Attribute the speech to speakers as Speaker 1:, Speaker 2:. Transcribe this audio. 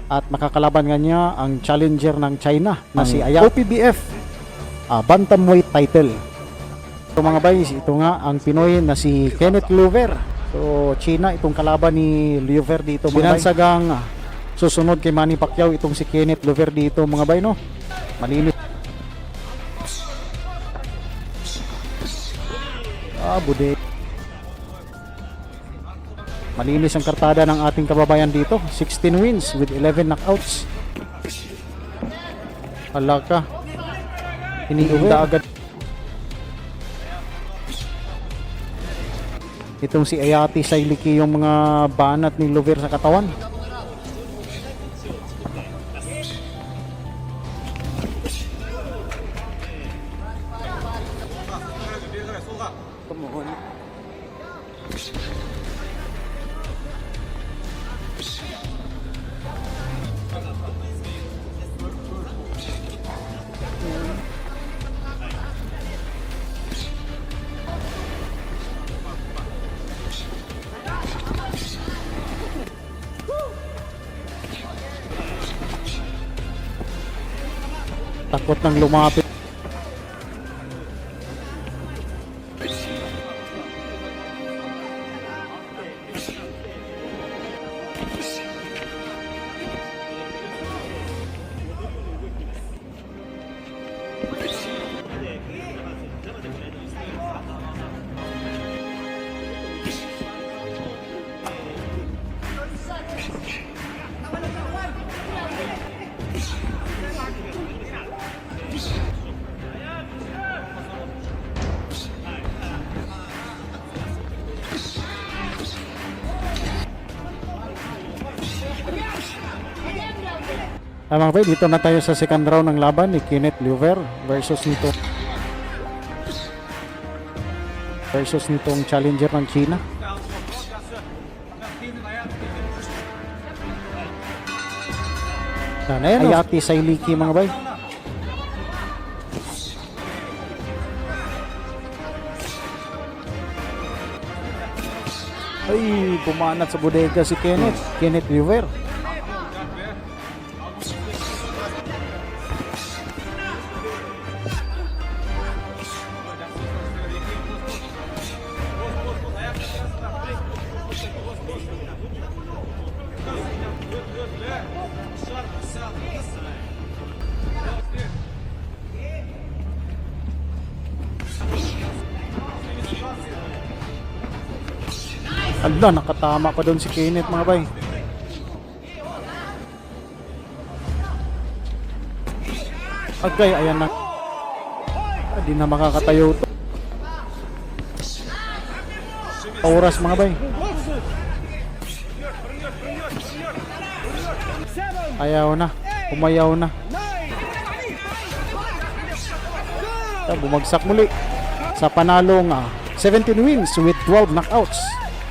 Speaker 1: At makakalaban nga niya ang challenger ng China na si Ayati. OPBF Bantamweight title. So mga boys, ito nga ang Pinoy na si Kenneth Louver. So China itong kalaban ni Louver dito. Binansagang susunod kay Manny Pacquiao itong si Kenneth Louver dito mga boy, no? Malinis. Bude. Malinis ang kartada ng ating kababayan dito. 16 wins with 11 knockouts. Hala ka. Iniinda agad. Itong si Ayati Sailiki yung mga banat ni Louver sa katawan. Takot nang lumapit. Mga boy, dito na tayo sa second round ng laban ni Kenneth Louver versus nitong challenger ng China. Ayati Sailiki mga boy. Ay, bumanat sa bodega si Kenneth Louver. Ala, nakatama pa doon si Kenneth mga bay. Agay, ayan na. Hindi na makakatayo to. Oras mga bay. Ayaw na. Umayaw na. Bumagsak muli sa panalong 17 wins with 12 knockouts.